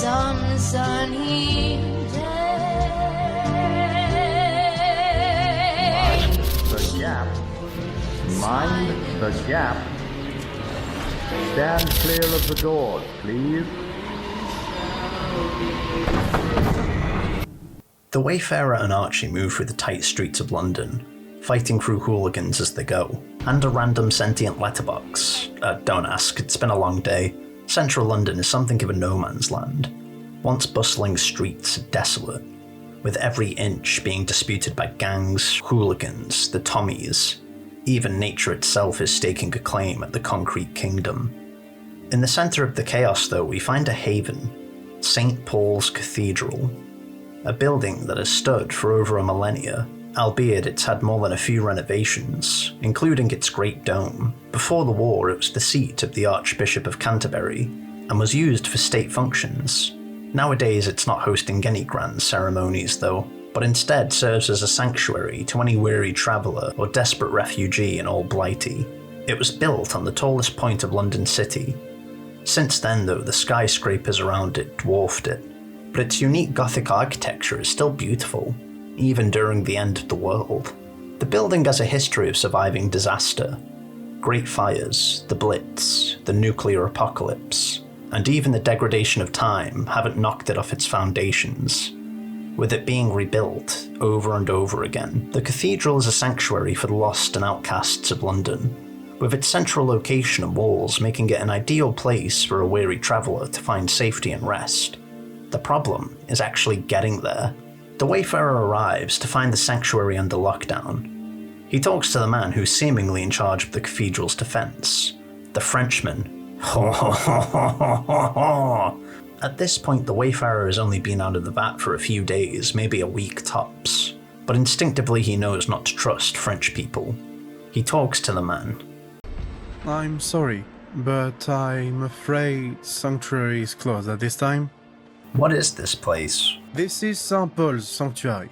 some sunny day. Mind the gap. Mind the gap. Stand clear of the doors, please. The Wayfarer and Archie move through the tight streets of London, fighting through hooligans as they go, and a random sentient letterbox. Don't ask, it's been a long day. Central London is something of a no man's land. Once bustling streets are desolate, with every inch being disputed by gangs, hooligans, the Tommies. Even nature itself is staking a claim at the concrete kingdom. In the centre of the chaos though, we find a haven, St. Paul's Cathedral. A building that has stood for over a millennia, albeit it's had more than a few renovations, including its Great Dome. Before the war, it was the seat of the Archbishop of Canterbury, and was used for state functions. Nowadays it's not hosting any grand ceremonies though, but instead serves as a sanctuary to any weary traveller or desperate refugee in Old Blighty. It was built on the tallest point of London City. Since then though, the skyscrapers around it dwarfed it, but its unique Gothic architecture is still beautiful, even during the end of the world. The building has a history of surviving disaster. Great fires, the Blitz, the nuclear apocalypse, and even the degradation of time haven't knocked it off its foundations. With it being rebuilt over and over again, the cathedral is a sanctuary for the lost and outcasts of London, with its central location and walls making it an ideal place for a weary traveller to find safety and rest. The problem is actually getting there. The Wayfarer arrives to find the sanctuary under lockdown. He talks to the man who's seemingly in charge of the cathedral's defense, the Frenchman. At this point, the Wayfarer has only been out of the vat for a few days, maybe a week tops, but instinctively he knows not to trust French people. He talks to the man. I'm sorry, but I'm afraid Sanctuary is closed at this time. What is this place? This is St. Paul's Sanctuary.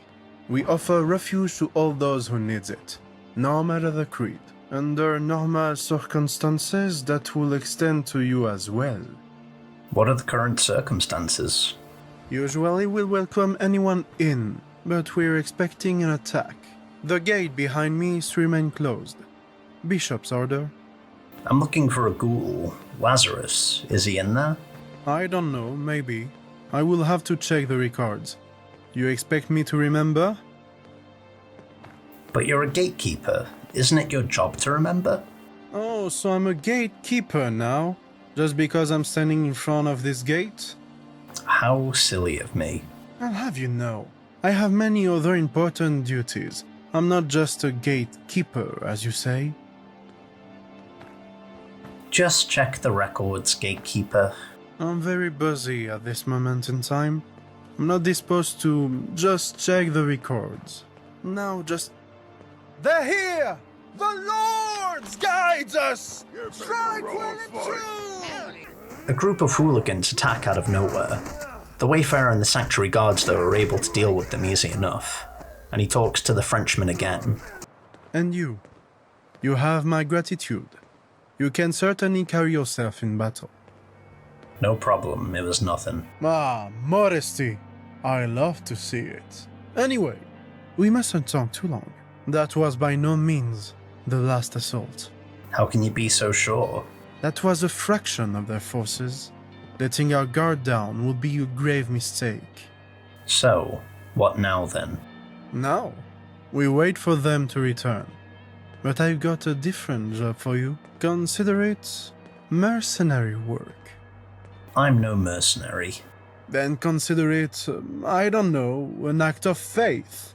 We offer refuge to all those who need it, no matter the creed. Under normal circumstances, that will extend to you as well. What are the current circumstances? Usually we'll welcome anyone in, but we're expecting an attack. The gate behind me is to remain closed. Bishop's order. I'm looking for a ghoul. Lazarus, is he in there? I don't know, maybe. I will have to check the records. You expect me to remember? But you're a gatekeeper. Isn't it your job to remember? Oh, so I'm a gatekeeper now? Just because I'm standing in front of this gate? How silly of me. I'll have you know, I have many other important duties. I'm not just a gatekeeper, as you say. Just check the records, gatekeeper. I'm very busy at this moment in time. I'm not disposed to just check the records. Now just... They're here! The Lords guides us! Strike when it's true! A group of hooligans attack out of nowhere. The Wayfarer and the Sanctuary Guards though are able to deal with them easy enough, and he talks to the Frenchman again. And you have my gratitude. You can certainly carry yourself in battle. No problem, it was nothing. Ah, modesty. I love to see it. Anyway, we mustn't talk too long. That was by no means the last assault. How can you be so sure? That was a fraction of their forces. Letting our guard down would be a grave mistake. So, what now then? Now, we wait for them to return. But I've got a different job for you. Consider it mercenary work. I'm no mercenary. Then consider it, I don't know, an act of faith.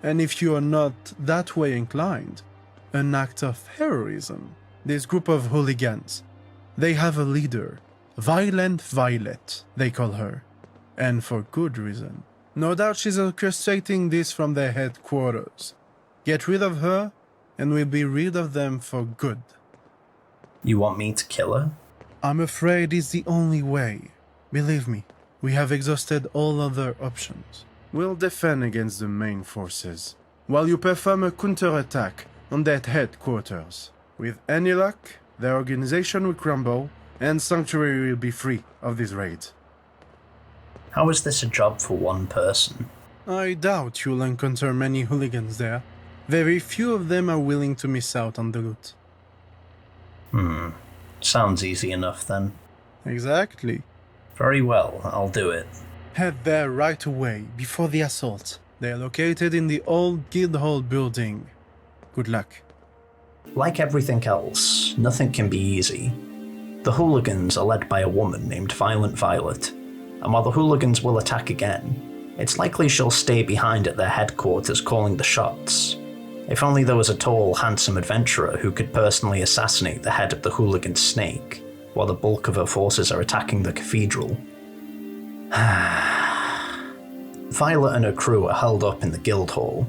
And if you are not that way inclined, an act of heroism. This group of hooligans, they have a leader. Violent Violet, they call her. And for good reason. No doubt she's orchestrating this from their headquarters. Get rid of her, and we'll be rid of them for good. You want me to kill her? I'm afraid it's the only way. Believe me, we have exhausted all other options. We'll defend against the main forces, while you perform a counterattack on that headquarters. With any luck, their organization will crumble, and Sanctuary will be free of these raids. How is this a job for one person? I doubt you'll encounter many hooligans there. Very few of them are willing to miss out on the loot. Sounds easy enough then. Exactly. Very well, I'll do it. Head there right away, before the assault. They are located in the old Guildhall building. Good luck. Like everything else, nothing can be easy. The hooligans are led by a woman named Violent Violet, and while the hooligans will attack again, it's likely she'll stay behind at their headquarters calling the shots. If only there was a tall, handsome adventurer who could personally assassinate the head of the hooligan snake, while the bulk of her forces are attacking the cathedral. Violet and her crew are held up in the Guildhall,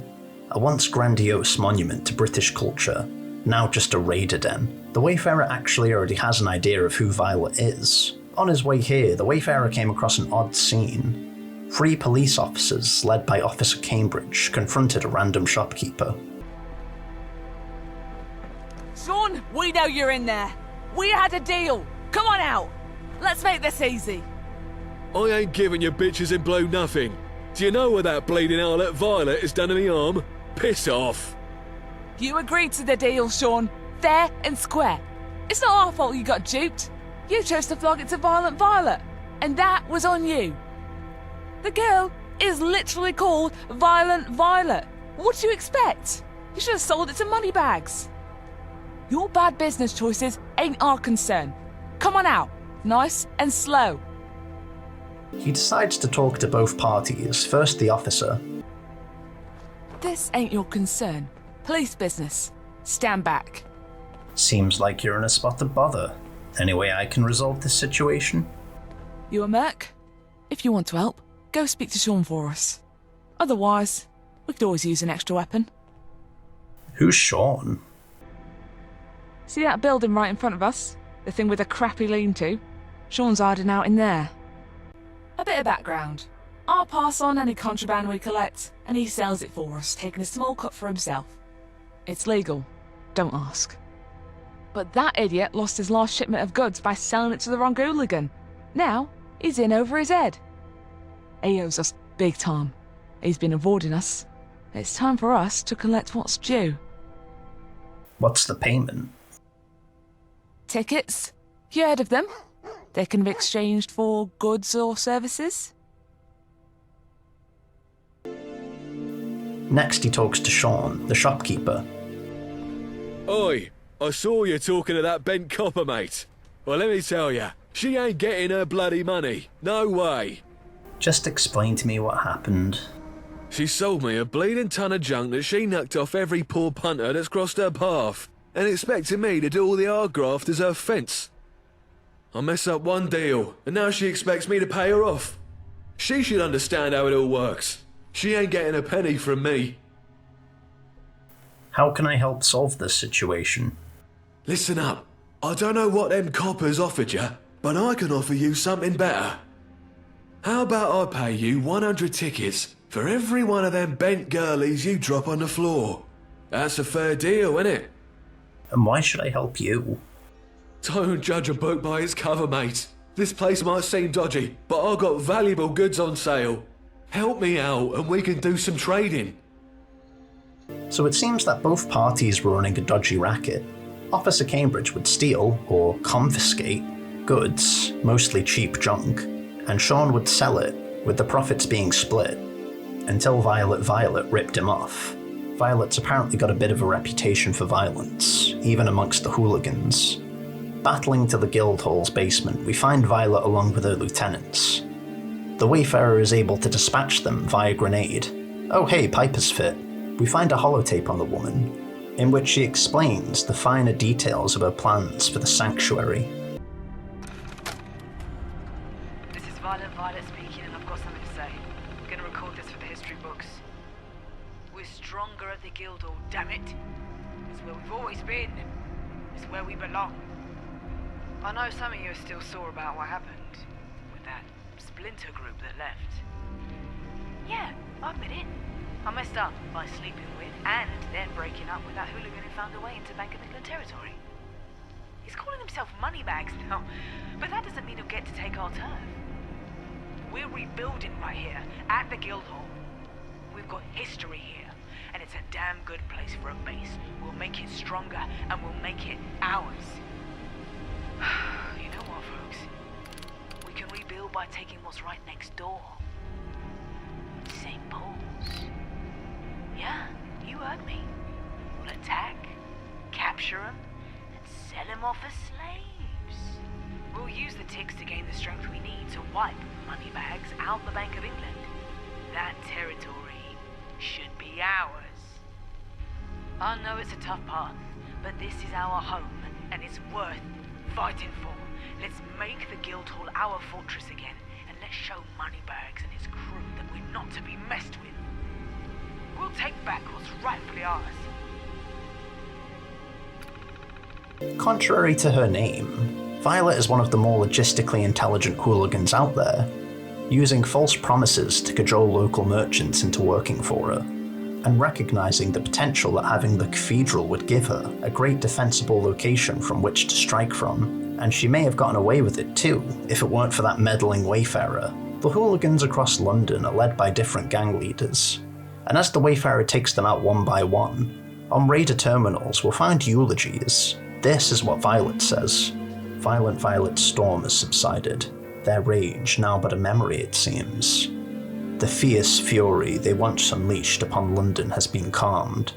a once grandiose monument to British culture, now just a raider den. The Wayfarer actually already has an idea of who Violet is. On his way here, the Wayfarer came across an odd scene. 3 police officers, led by Officer Cambridge, confronted a random shopkeeper. Sean, we know you're in there. We had a deal. Come on out. Let's make this easy. I ain't giving you bitches in blue nothing. Do you know what that bleeding harlot Violet has done to me arm? Piss off. You agreed to the deal, Sean. Fair and square. It's not our fault you got duped. You chose to flog it to Violent Violet, and that was on you. The girl is literally called Violent Violet. What do you expect? You should have sold it to Moneybags. Your bad business choices ain't our concern. Come on out, nice and slow. He decides to talk to both parties, first the officer. This ain't your concern. Police business. Stand back. Seems like you're in a spot of bother. Any way I can resolve this situation? You a merc? If you want to help, go speak to Sean for us. Otherwise, we could always use an extra weapon. Who's Sean? See that building right in front of us? The thing with a crappy lean-to? Sean's hiding out in there. A bit of background. I'll pass on any contraband we collect, and he sells it for us, taking a small cut for himself. It's legal. Don't ask. But that idiot lost his last shipment of goods by selling it to the wrong hooligan. Now, he's in over his head. He owes us big time. He's been avoiding us. It's time for us to collect what's due. What's the payment? Tickets? You heard of them? They can be exchanged for goods or services. Next he talks to Sean, the shopkeeper. Oi, I saw you talking to that bent copper, mate. Well, let me tell you, she ain't getting her bloody money. No way. Just explain to me what happened. She sold me a bleeding ton of junk that she knocked off every poor punter that's crossed her path, and expected me to do all the hard graft as her fence. I mess up one deal, and now she expects me to pay her off. She should understand how it all works. She ain't getting a penny from me. How can I help solve this situation? Listen up. I don't know what them coppers offered you, but I can offer you something better. How about I pay you 100 tickets for every one of them bent girlies you drop on the floor? That's a fair deal, isn't it? And why should I help you? Don't judge a book by its cover, mate. This place might seem dodgy, but I've got valuable goods on sale. Help me out and we can do some trading. So it seems that both parties were running a dodgy racket. Officer Cambridge would steal, or confiscate, goods, mostly cheap junk, and Sean would sell it, with the profits being split, until Violet ripped him off. Violet's apparently got a bit of a reputation for violence, even amongst the hooligans. Battling to the Guildhall's basement, we find Violet along with her lieutenants. The Wayfarer is able to dispatch them via grenade. Oh hey, Piper's fit. We find a holotape on the woman, in which she explains the finer details of her plans for the sanctuary. This is Violent Violet speaking, and I've got something to say. I'm gonna record this for the history books. We're stronger at the Guildhall, damn it! It's where we've always been. It's where we belong. I know some of you are still sore about what happened with that splinter group that left. Yeah, I admit it. I messed up by sleeping with and then breaking up with that hooligan who found a way into Bank of England territory. He's calling himself Moneybags now, but that doesn't mean he'll get to take our turf. We're rebuilding right here, at the Guildhall. We've got history here, and it's a damn good place for a base. We'll make it stronger, and we'll make it ours. You know what, folks? We can rebuild by taking what's right next door. St. Paul's. Yeah, you heard me. We'll attack, capture them, and sell them off as slaves. We'll use the ticks to gain the strength we need to wipe moneybags out the Bank of England. That territory should be ours. I know it's a tough path, but this is our home, and it's worth fighting for. Let's make the Guildhall our fortress again, and let's show Moneybags and his crew that we're not to be messed with. We'll take back what's rightfully ours. Contrary to her name, Violet is one of the more logistically intelligent hooligans out there, using false promises to cajole local merchants into working for her, and recognising the potential that having the cathedral would give her a great defensible location from which to strike from, and she may have gotten away with it too, if it weren't for that meddling wayfarer. The hooligans across London are led by different gang leaders, and as the wayfarer takes them out one by one, on raider terminals we'll find eulogies. This is what Violet says. Violent Violet's storm has subsided, their rage now but a memory it seems. The fierce fury they once unleashed upon London has been calmed,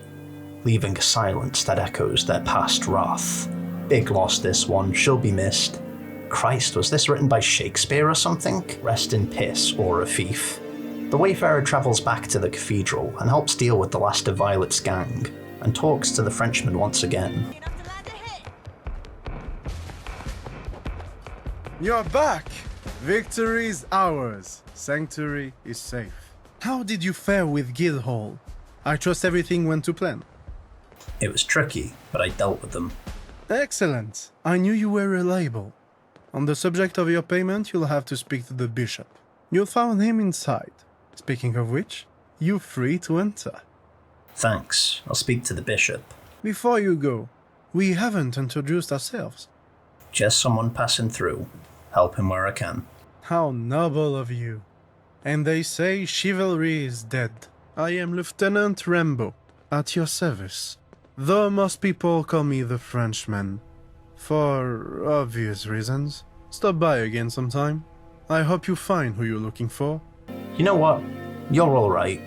leaving a silence that echoes their past wrath. Big loss this one, she'll be missed. Christ, was this written by Shakespeare or something? Rest in piss, or a thief. The wayfarer travels back to the cathedral and helps deal with the last of Violet's gang, and talks to the Frenchman once again. You're back! Victory is ours. Sanctuary is safe. How did you fare with Guildhall? I trust everything went to plan. It was tricky, but I dealt with them. Excellent. I knew you were reliable. On the subject of your payment, you'll have to speak to the bishop. You'll find him inside. Speaking of which, you're free to enter. Thanks, I'll speak to the bishop. Before you go, we haven't introduced ourselves. Just someone passing through. Help him where I can. How noble of you. And they say chivalry is dead. I am Lieutenant Rambo, at your service. Though most people call me the Frenchman. For obvious reasons. Stop by again sometime. I hope you find who you're looking for. You know what? You're alright.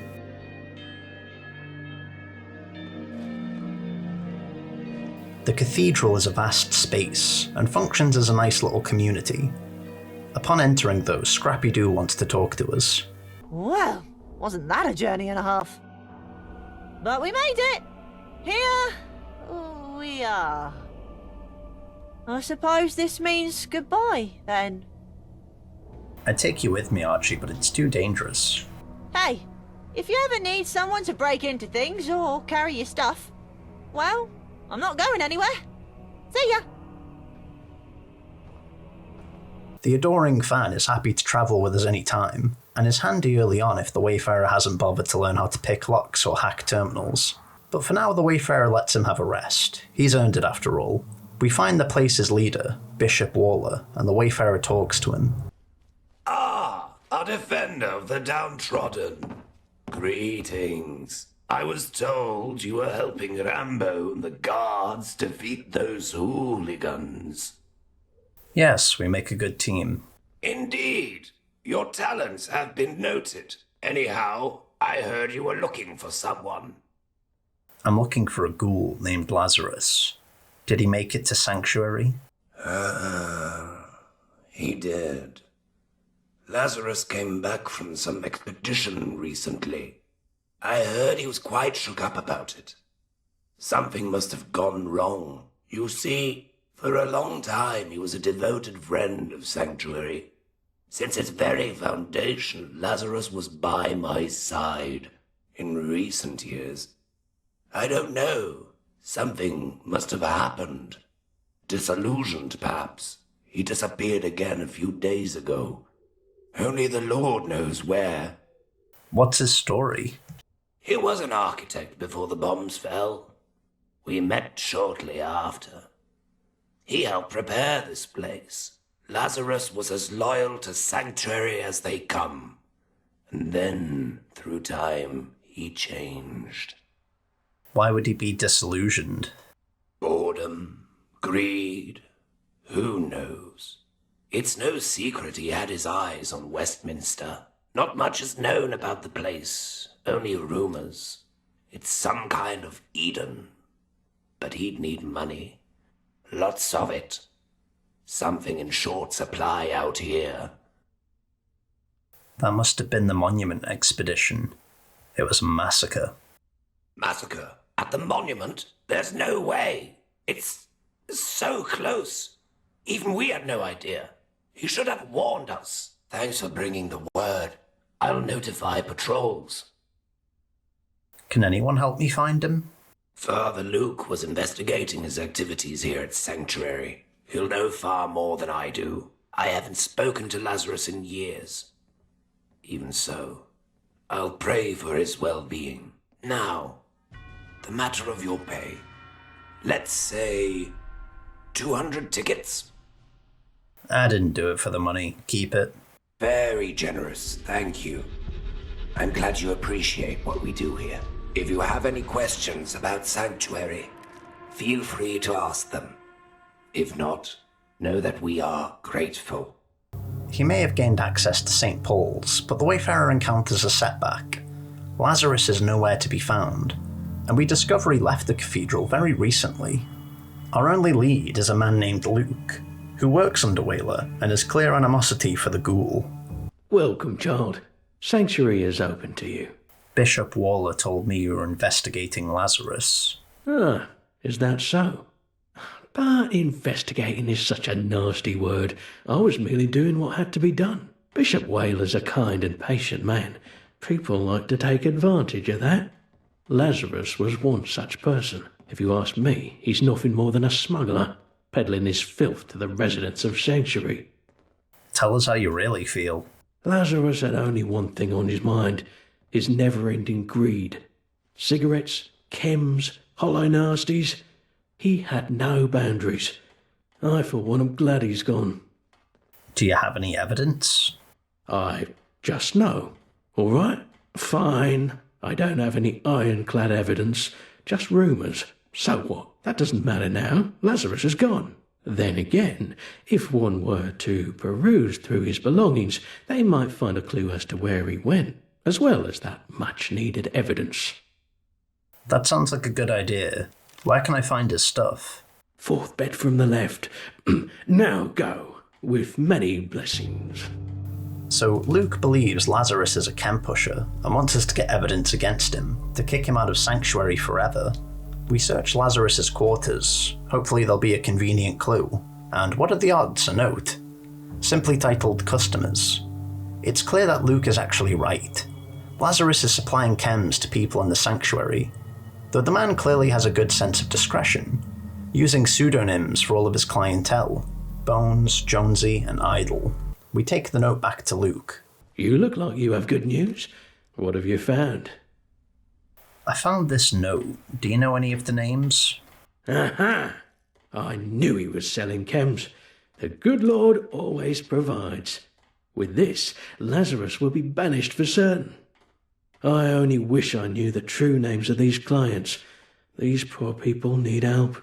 The cathedral is a vast space, and functions as a nice little community. Upon entering though, Scrappy-Doo wants to talk to us. Well, wasn't that a journey and a half? But we made it! Here we are. I suppose this means goodbye, then. I'd take you with me, Archie, but it's too dangerous. Hey, if you ever need someone to break into things or carry your stuff, well, I'm not going anywhere. See ya! The adoring fan is happy to travel with us any time, and is handy early on if the Wayfarer hasn't bothered to learn how to pick locks or hack terminals. But for now the Wayfarer lets him have a rest. He's earned it after all. We find the place's leader, Bishop Waller, and the Wayfarer talks to him. Ah, a defender of the downtrodden. Greetings. I was told you were helping Rambo and the guards defeat those hooligans. Yes, we make a good team. Indeed. Your talents have been noted. Anyhow, I heard you were looking for someone. I'm looking for a ghoul named Lazarus. Did he make it to Sanctuary? He did. Lazarus came back from some expedition recently. I heard he was quite shook up about it. Something must have gone wrong. You see, for a long time he was a devoted friend of Sanctuary. Since its very foundation, Lazarus was by my side. In recent years, I don't know. Something must have happened. Disillusioned, perhaps. He disappeared again a few days ago. Only the Lord knows where. What's his story? He was an architect before the bombs fell. We met shortly after. He helped prepare this place, Lazarus was as loyal to Sanctuary as they come. And then, through time, he changed. Why would he be disillusioned? Boredom, greed, who knows? It's no secret he had his eyes on Westminster. Not much is known about the place, only rumors. It's some kind of Eden. But he'd need money. Lots of it. Something in short supply out here. That must have been the Monument expedition. It was a massacre. Massacre? At the monument? There's no way. It's so close. Even we had no idea. He should have warned us. Thanks for bringing the word. I'll notify patrols. Can anyone help me find him? Father Luke was investigating his activities here at Sanctuary. He'll know far more than I do. I haven't spoken to Lazarus in years. Even so, I'll pray for his well-being. Now, the matter of your pay. Let's say 200 tickets. I didn't do it for the money. Keep it. Very generous, thank you. I'm glad you appreciate what we do here. If you have any questions about Sanctuary, feel free to ask them. If not, know that we are grateful. He may have gained access to St. Paul's, but the Wayfarer encounters a setback. Lazarus is nowhere to be found, and we discover he left the cathedral very recently. Our only lead is a man named Luke, who works under Whaler and has clear animosity for the ghoul. Welcome, child. Sanctuary is open to you. Bishop Waller told me you were investigating Lazarus. Ah, is that so? But investigating is such a nasty word. I was merely doing what had to be done. Bishop Whaler's a kind and patient man. People like to take advantage of that. Lazarus was one such person. If you ask me, he's nothing more than a smuggler, peddling his filth to the residents of Sanctuary. Tell us how you really feel. Lazarus had only one thing on his mind, his never-ending greed. Cigarettes, chems, hollow nasties. He had no boundaries. I, for one, am glad he's gone. Do you have any evidence? I just know. All right? Fine. I don't have any ironclad evidence, just rumours. So what? That doesn't matter now. Lazarus is gone. Then again, if one were to peruse through his belongings, they might find a clue as to where he went, as well as that much-needed evidence. That sounds like a good idea. Where can I find his stuff? Fourth bed from the left. Now go, with many blessings. So Luke believes Lazarus is a chem pusher and wants us to get evidence against him, to kick him out of Sanctuary forever. We search Lazarus's quarters. Hopefully there'll be a convenient clue. And what are the odds? A note. Simply titled Customers. It's clear that Luke is actually right. Lazarus is supplying chems to people in the Sanctuary, though the man clearly has a good sense of discretion, using pseudonyms for all of his clientele: Bones, Jonesy, and Idle. We take the note back to Luke. You look like you have good news. What have you found? I found this note. Do you know any of the names? Aha! I knew he was selling chems. The good Lord always provides. With this, Lazarus will be banished for certain. I only wish I knew the true names of these clients. These poor people need help.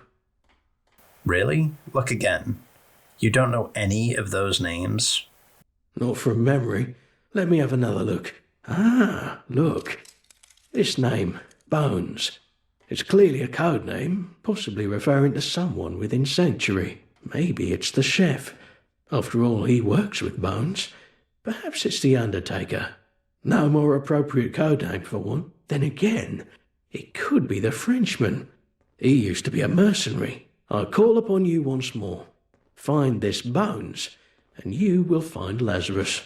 Really? Look again. You don't know any of those names? Not from memory. Let me have another look. Ah, look. This name, Bones. It's clearly a code name, possibly referring to someone within Sanctuary. Maybe it's the chef. After all, he works with Bones. Perhaps it's the Undertaker. No more appropriate code name for one. Then again, it could be the Frenchman. He used to be a mercenary. I call upon you once more. Find this Bones, and you will find Lazarus.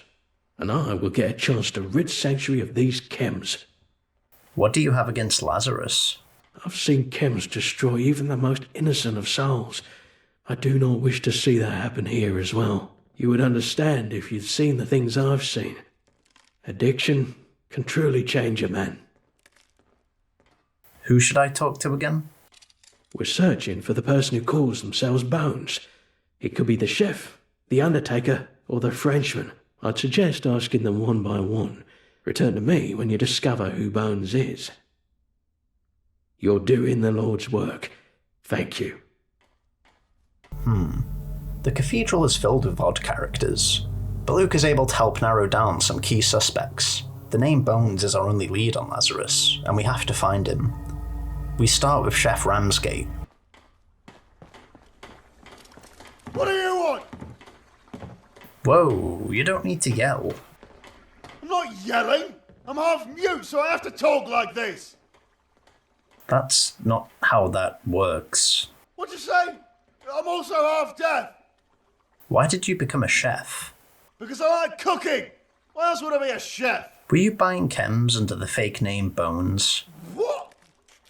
And I will get a chance to rid Sanctuary of these chems. What do you have against Lazarus? I've seen chems destroy even the most innocent of souls. I do not wish to see that happen here as well. You would understand if you'd seen the things I've seen. Addiction can truly change a man. Who should I talk to again? We're searching for the person who calls themselves Bones. It could be the chef, The Undertaker or the Frenchman? I'd suggest asking them one by one. Return to me when you discover who Bones is. You're doing the Lord's work. Thank you. The cathedral is filled with odd characters, but Luke is able to help narrow down some key suspects. The name Bones is our only lead on Lazarus, and we have to find him. We start with Chef Ramsgate. What do you want? Whoa, you don't need to yell. I'm not yelling. I'm half mute, so I have to talk like this. That's not how that works. What'd you say? I'm also half deaf. Why did you become a chef? Because I like cooking. Why else would I be a chef? Were you buying chems under the fake name Bones? What?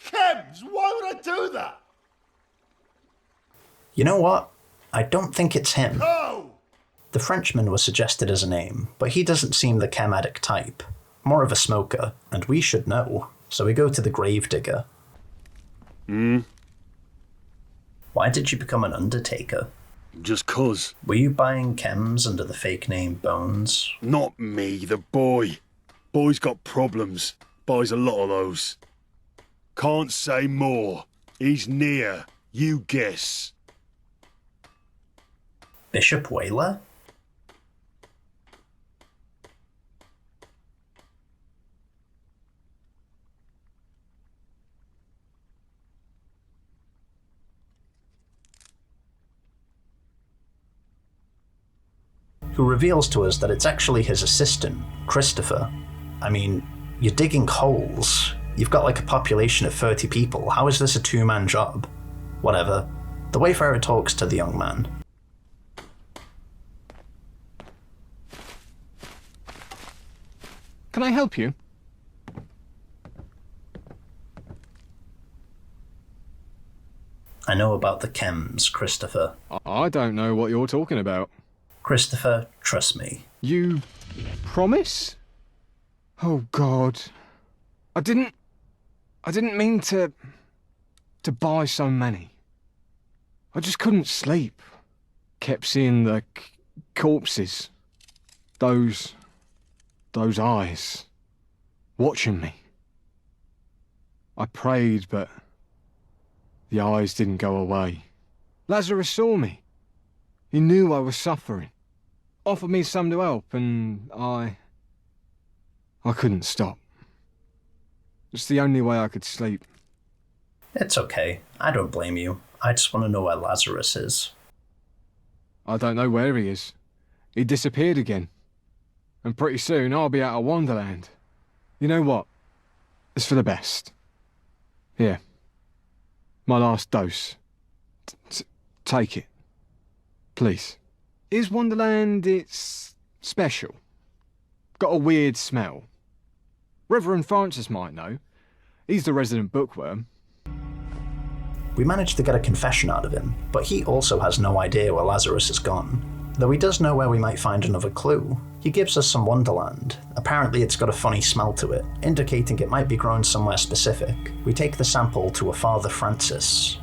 Chems? Why would I do that? You know what? I don't think it's him. No! The Frenchman was suggested as a name, but he doesn't seem the chem addict type. More of a smoker, and we should know. So we go to the gravedigger. Why did you become an undertaker? Just 'cause. Were you buying chems under the fake name Bones? Not me, the boy. Boy's got problems. Buys a lot of those. Can't say more. He's near. You guess. Bishop Whaler? Who reveals to us that it's actually his assistant, Christopher. I mean, you're digging holes. You've got like a population of 30 people. How is this a two-man job? Whatever. The Wayfarer talks to the young man. Can I help you? I know about the chems, Christopher. I don't know what you're talking about. Christopher, trust me. You promise? Oh God. I didn't mean to buy so many. I just couldn't sleep. Kept seeing the corpses. Those eyes. Watching me. I prayed, but the eyes didn't go away. Lazarus saw me. He knew I was suffering. Offered me some to help, and I couldn't stop. It's the only way I could sleep. It's okay. I don't blame you. I just want to know where Lazarus is. I don't know where he is. He disappeared again. And pretty soon I'll be out of Wonderland. You know what? It's for the best. Here. My last dose. Take it. Please. Is Wonderland, it's special? Got a weird smell. Reverend Francis might know. He's the resident bookworm. We managed to get a confession out of him, but he also has no idea where Lazarus has gone. Though he does know where we might find another clue. He gives us some Wonderland. Apparently it's got a funny smell to it, indicating it might be grown somewhere specific. We take the sample to a Father Francis.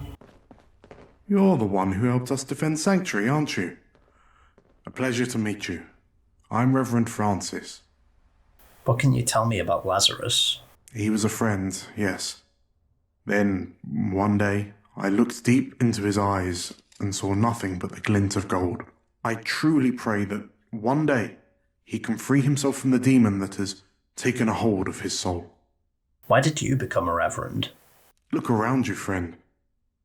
You're the one who helped us defend Sanctuary, aren't you? A pleasure to meet you. I'm Reverend Francis. What can you tell me about Lazarus? He was a friend, yes. Then, one day, I looked deep into his eyes and saw nothing but the glint of gold. I truly pray that one day he can free himself from the demon that has taken a hold of his soul. Why did you become a reverend? Look around you, friend.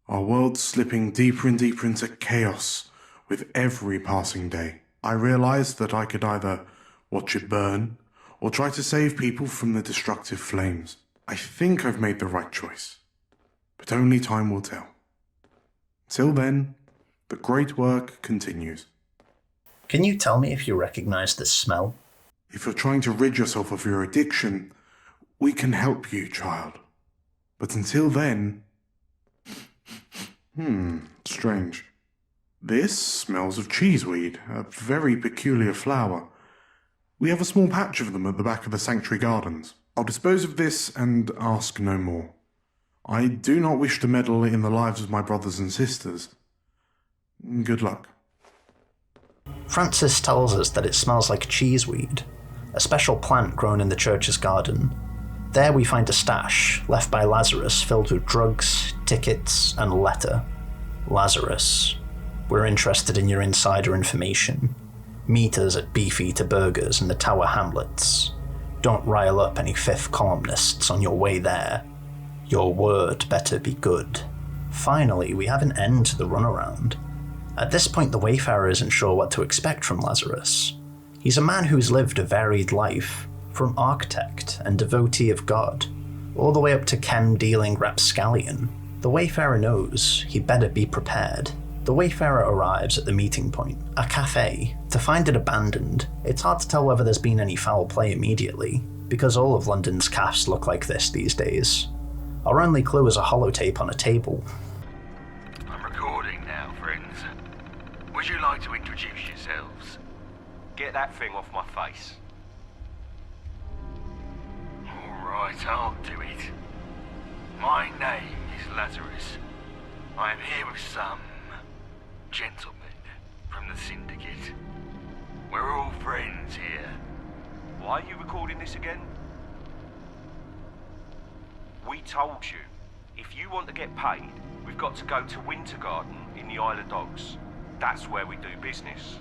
Our world's slipping deeper and deeper into chaos with every passing day. I realized that I could either watch it burn or try to save people from the destructive flames. I think I've made the right choice, but only time will tell. Till then, the great work continues. Can you tell me if you recognize this smell? If you're trying to rid yourself of your addiction, we can help you, child. But until then... strange. This smells of cheeseweed, a very peculiar flower. We have a small patch of them at the back of the sanctuary gardens. I'll dispose of this and ask no more. I do not wish to meddle in the lives of my brothers and sisters. Good luck. Francis tells us that it smells like cheeseweed, a special plant grown in the church's garden. There we find a stash left by Lazarus filled with drugs, tickets, and a letter. Lazarus, we're interested in your insider information. Meet us at Beefeater Burgers in the Tower Hamlets. Don't rile up any fifth columnists on your way there. Your word better be good. Finally, we have an end to the runaround. At this point, the Wayfarer isn't sure what to expect from Lazarus. He's a man who's lived a varied life, from architect and devotee of God, all the way up to chem-dealing rapscallion. The Wayfarer knows he'd better be prepared. The Wayfarer arrives at the meeting point, a cafe. To find it abandoned, it's hard to tell whether there's been any foul play immediately, because all of London's cafes look like this these days. Our only clue is a holotape on a table. I'm recording now, friends. Would you like to introduce yourselves? Get that thing off my face. Alright, I'll do it. My name is Lazarus. I am here with some gentlemen from the syndicate. We're all friends here. Why are you recording this again? We told you, if you want to get paid, we've got to go to Winter Garden in the Isle of Dogs. That's where we do business.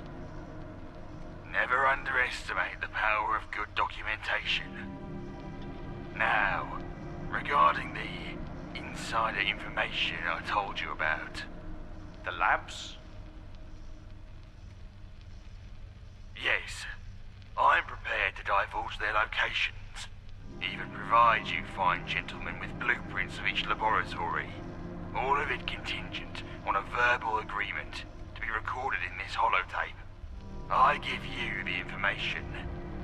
Never underestimate the power of good documentation. Now, regarding the insider information I told you about. The labs? Yes, I'm prepared to divulge their locations, even provide you fine gentlemen with blueprints of each laboratory. All of it contingent on a verbal agreement to be recorded in this holotape. I give you the information,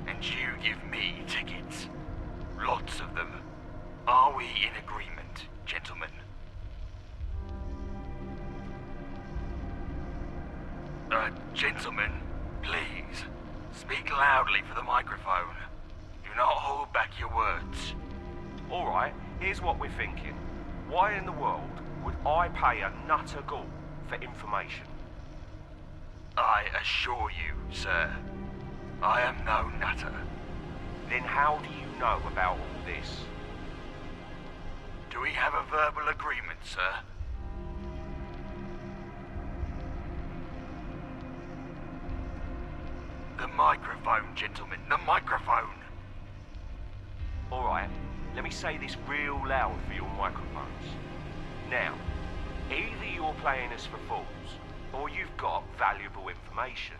and you give me tickets. Lots of them. Are we in agreement, gentlemen? Gentlemen, please, speak loudly for the microphone. Do not hold back your words. Alright, here's what we're thinking. Why in the world would I pay a nutter gall for information? I assure you, sir, I am no nutter. Then how do you know about all this? Do we have a verbal agreement, sir? The microphone, gentlemen, the microphone! Alright, let me say this real loud for your microphones. Now, either you're playing us for fools, or you've got valuable information.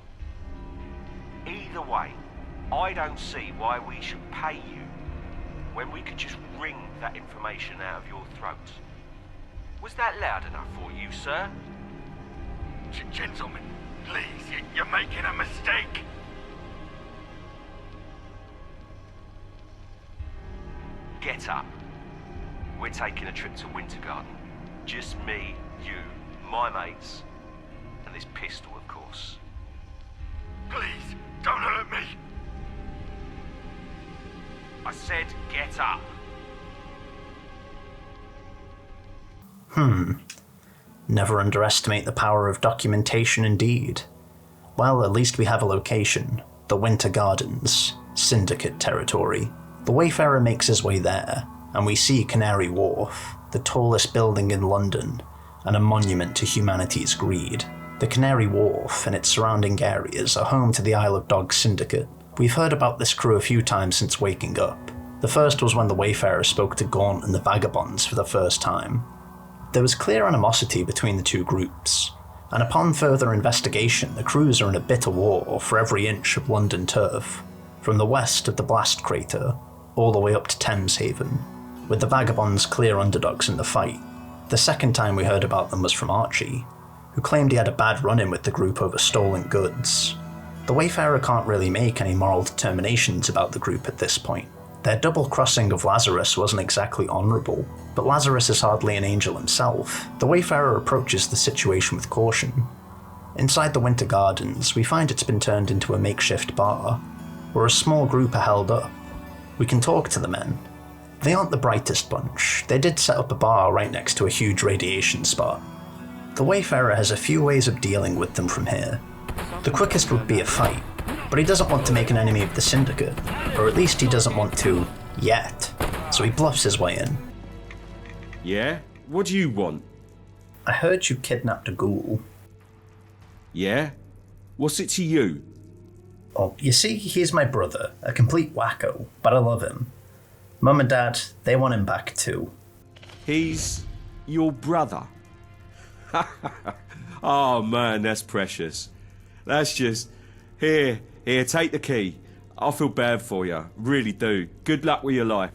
Either way, I don't see why we should pay you when we could just wring that information out of your throat. Was that loud enough for you, sir? Gentlemen, please, you're making a mistake. Get up. We're taking a trip to Winter Garden. Just me, you, my mates, and this pistol, of course. Please, don't hurt me. I said get up. Never underestimate the power of documentation indeed. Well, at least we have a location. The Winter Gardens, Syndicate territory. The Wayfarer makes his way there, and we see Canary Wharf, the tallest building in London, and a monument to humanity's greed. The Canary Wharf and its surrounding areas are home to the Isle of Dogs Syndicate. We've heard about this crew a few times since waking up. The first was when the Wayfarer spoke to Gaunt and the Vagabonds for the first time. There was clear animosity between the two groups, and upon further investigation, the crews are in a bitter war for every inch of London turf, from the west of the blast crater all the way up to Thames Haven, with the Vagabonds clear underdogs in the fight. The second time we heard about them was from Archie, who claimed he had a bad run-in with the group over stolen goods. The Wayfarer can't really make any moral determinations about the group at this point. Their double-crossing of Lazarus wasn't exactly honourable, but Lazarus is hardly an angel himself. The Wayfarer approaches the situation with caution. Inside the Winter Gardens, we find it's been turned into a makeshift bar, where a small group are held up. We can talk to the men. They aren't the brightest bunch. They did set up a bar right next to a huge radiation spot. The Wayfarer has a few ways of dealing with them from here. The quickest would be a fight, but he doesn't want to make an enemy of the syndicate, or at least he doesn't want to yet, so he bluffs his way in. Yeah? What do you want? I heard you kidnapped a ghoul. Yeah? What's it to you? Oh, you see, he's my brother, a complete wacko, but I love him. Mum and Dad, they want him back too. He's your brother? Oh man, that's precious. That's just... Here, take the key. I feel bad for you, really do. Good luck with your life.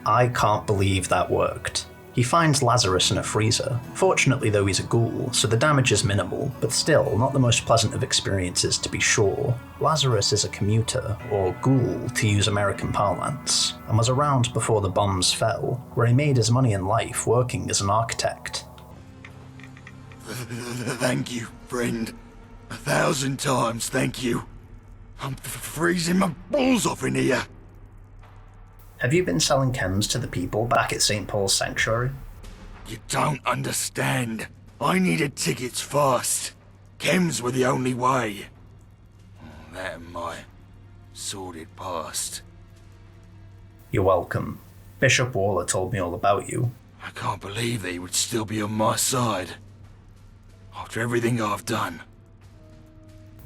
I can't believe that worked. He finds Lazarus in a freezer. Fortunately though, he's a ghoul, so the damage is minimal, but still not the most pleasant of experiences to be sure. Lazarus is a commuter, or ghoul to use American parlance, and was around before the bombs fell, where he made his money in life working as an architect. Thank you, friend. 1,000 times thank you. I'm freezing my balls off in here. Have you been selling chems to the people back at St. Paul's Sanctuary? You don't understand. I needed tickets fast. Chems were the only way. That and my sordid past. You're welcome. Bishop Waller told me all about you. I can't believe that he would still be on my side. After everything I've done.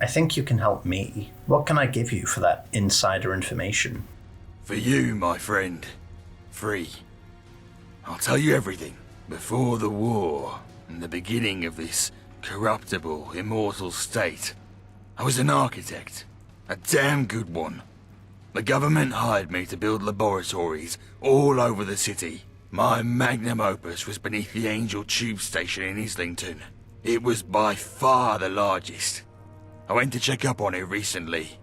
I think you can help me. What can I give you for that insider information? For you, my friend. Free. I'll tell you everything. Before the war, and the beginning of this corruptible, immortal state, I was an architect. A damn good one. The government hired me to build laboratories all over the city. My magnum opus was beneath the Angel Tube Station in Islington. It was by far the largest. I went to check up on it recently,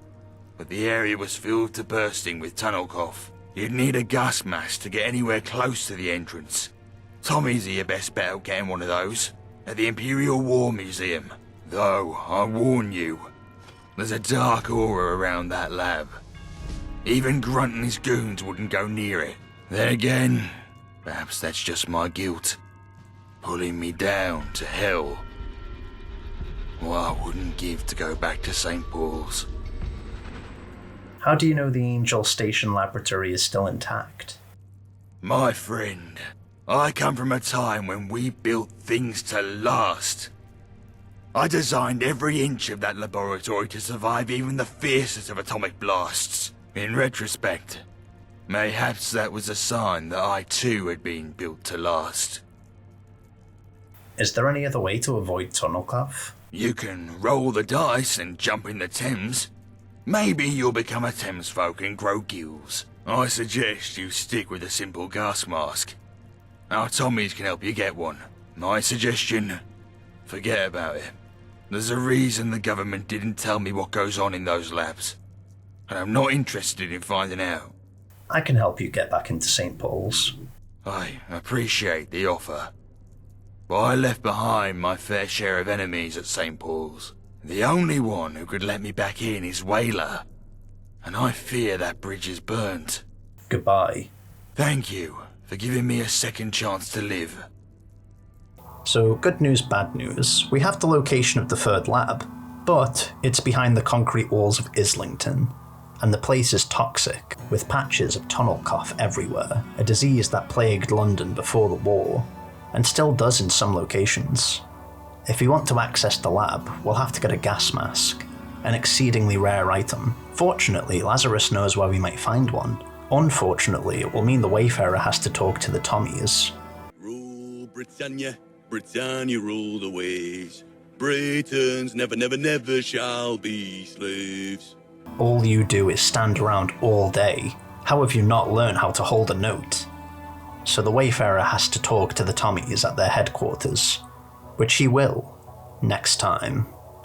but the area was filled to bursting with tunnel cough. You'd need a gas mask to get anywhere close to the entrance. Tommy's your best bet at getting one of those, at the Imperial War Museum. Though, I warn you, there's a dark aura around that lab. Even Grunt and his goons wouldn't go near it. Then again, perhaps that's just my guilt, pulling me down to hell. What I wouldn't give to go back to St. Paul's. How do you know the Angel Station laboratory is still intact? My friend, I come from a time when we built things to last. I designed every inch of that laboratory to survive even the fiercest of atomic blasts. In retrospect, mayhaps that was a sign that I too had been built to last. Is there any other way to avoid tunnel cough? You can roll the dice and jump in the Thames. Maybe you'll become a Thames folk and grow gills. I suggest you stick with a simple gas mask. Our Tommies can help you get one. My suggestion, forget about it. There's a reason the government didn't tell me what goes on in those labs, and I'm not interested in finding out. I can help you get back into St. Paul's. I appreciate the offer, but I left behind my fair share of enemies at St. Paul's. The only one who could let me back in is Whaler, and I fear that bridge is burnt. Goodbye. Thank you for giving me a second chance to live. So, good news, bad news. We have the location of the third lab, but it's behind the concrete walls of Islington, and the place is toxic, with patches of tunnel cough everywhere, a disease that plagued London before the war, and still does in some locations. If we want to access the lab, we'll have to get a gas mask, an exceedingly rare item. Fortunately, Lazarus knows where we might find one. Unfortunately, it will mean the Wayfarer has to talk to the Tommies. Rule Britannia, Britannia rule the waves. Britons never, never, never shall be slaves. All you do is stand around all day. How have you not learned how to hold a note? So the Wayfarer has to talk to the Tommies at their headquarters, which he will, next time.